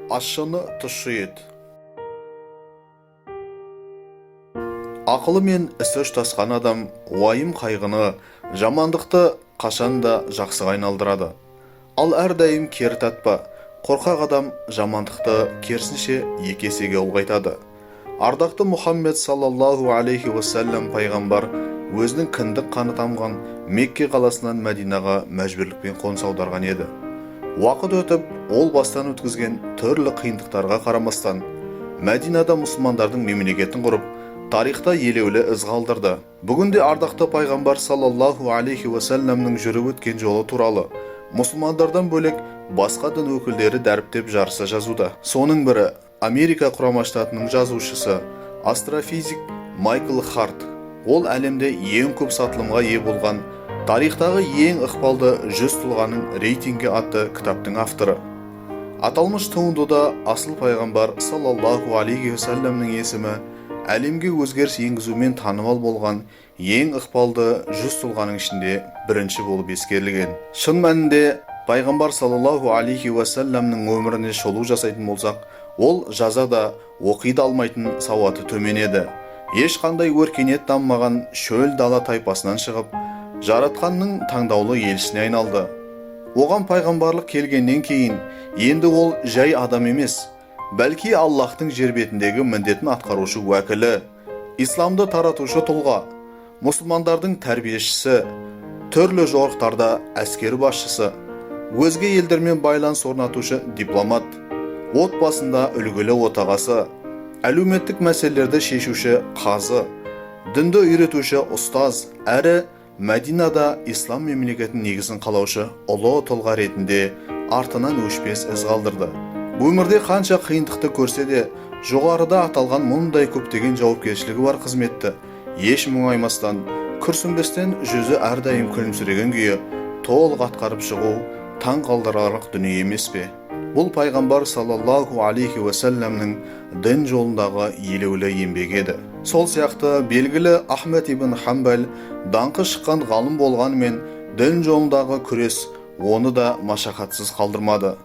Ашшыны тұшы ет. Ақылы мен ісі ұштасқан адам уайым қайғыны, жамандықты қашанда жақсыға айналдырады. Ал әрдайым кері татпа, қорқақ адам жамандықты керісінше екі есеге ұлғайтады. Ардақты Мұхаммед саллаллаху алейхи уассалам пайғамбар өзінің кіндік қаны тамған Мекке қаласынан Мәдинаға мәжбүрлікпен қоныс аударған еді. Уақыт өтіп, ол бастан өткізген түрлі қиындықтарға қарамастан, Мәдинада мұсылмандардың мемлекетін құрып, тарихта елеулі із қалдырды. Бүгінде ардақты пайғамбар саллаллаху алейхи уассаламның жүріп өткен жолы туралы мұсылмандардан бөлек басқа дін өкілдері дәріптеп жарыса жазуда. Соның бірі Америка құрама штатының жазушысы, астрофизик Майкл Харт. Ол әлемде ең көп сатылымға ие болған тарихтағы ең ықпалды 100 тұлғаның рейтингі атты кітаптың авторы. Аталмыш туындыда асыл пайғамбар саллаллаху алейхи уассаламның есімі әлемге өзгеріс енгізумен танымал болған ең ықпалды 100 тұлғаның ішінде бірінші болып ескерілген. Шын мәнінде пайғамбар саллаллаху алейхи уассаламның өміріне шолу жасайтын болсақ, ол жаза да, оқи да алмайтын сауаты төмен еді. Ешқандай өркениет дамымаған шөл дала тайпасынан шығып, жаратқанның таңдаулы елшісіне айналды. Оған пайғамбарлық келгеннен кейін, енді ол жай адам емес, бәлки Аллахтың жер бетіндегі міндетін атқарушы уәкілі, исламды таратушы тұлға, мұсылмандардың тәрбиешісі, түрлі жорықтарда әскер басшысы, өзге елдермен байланыс орнатушы дипломат, отбасында үлгілі отағасы, әлеуметтік мәселелерді шешуші қазы, дінді үйретуші ұстаз, әрі Мәдинада ислам мемлекетінің негізін қалаушы ұлы тұлға ретінде артынан өшпес із қалдырды. Өмірде қанша қиындықты көрсе де, жоғарыда аталған мұндай көптеген жауапкершілігі бар қызметті еш мұңаймастан, күрсінбестен жүзі әрдайым күлімсіреген күйі толық атқарып шығу таң қалдырарлық дүние емес пе? Бұл пайғамбар саллаллаху алейхи уассаламның дін жолындағы елеулі еңбегі еді. Сол сияқты белгілі Ахмед ибн Хамбал даңқы шыққан ғалым болғанымен дін жолындағы күрес оны да машақатсыз қалдырмады.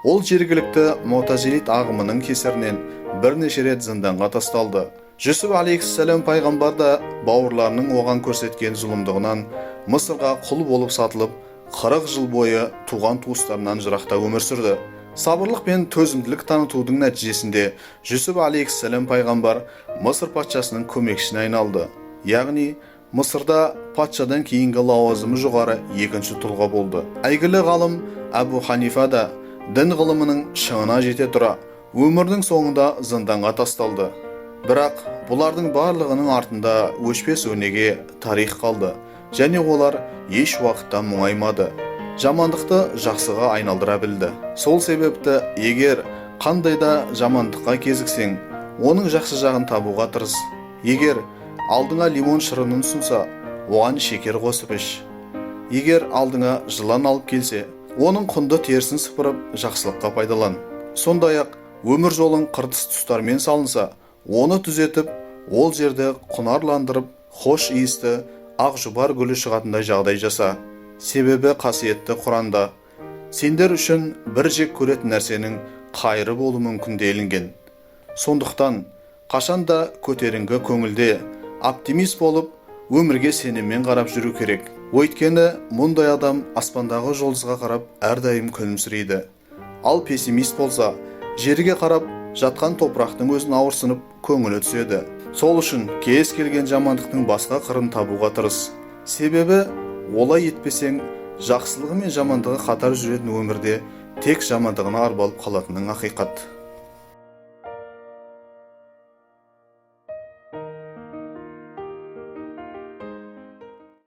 Ол жергілікті Мутазилит ағымының кесірінен бірнеше рет зынданға тасталды. Жүсіп алейхиссалам пайғамбар да бауырларының оған көрсеткен зұлымдығынан Мысырға құл болып сатылып, 40 жыл бойы туған туыстарынан жырақта өмір сүрді. Сабырлық пен төзімділік танытудың нәтижесінде Жүсіп алейхиссалам пайғамбар Мысыр патшасының көмекшісіне айналды. Яғни Мысырда патшадан кейінгі лауазымы жоғары екінші тұлға болды. Әйгілі ғалым Абу Ханифа да дін ғылымының шыңына жете тұра өмірдің соңында зынданға тасталды. Бірақ бұлардың барлығының артында өшпес өнеге тарих қалды, және олар еш уақытта мұңаймады, жамандықты жақсыға айналдыра білді. Сол себепті егер қандай да жамандыққа кезіксең, оның жақсы жағын табуға тырыс. Егер алдыңа лимон шырынын ұсынса, оған шекер қосып іш. Егер алдыңа жылан алып келсе, оның құнды терісін сыпырып жақсылыққа пайдалан. Сондай-ақ өмір жолың қыртыс тұстармен салынса, оны түзетіп, ол жерді құнарландырып, хош иісті ақ жұпар гүлі шығатындай жағдай жаса. Себебі қасиетті Құранда сендер үшін бір жек көретін нәрсенің қайыры болуы мүмкін делінген. Сондықтан қашанда көтеріңкі көңілде, оптимист болып, өмірге сеніммен қарап жүру керек. Өйткені мұндай адам аспандағы жұлдызға қарап әрдайым күлімсірейді. Ал пессимист болса, жерге қарап жатқан топырақтың өзін ауырсынып көңілі түседі. Сол үшін кез келген жамандықтың басқа қырын табуға тырыс. Себебі олай етпесең, жақсылығы мен жамандығы қатар жүретін өмірде тек жамандығына арбалып қалатының ақиқат.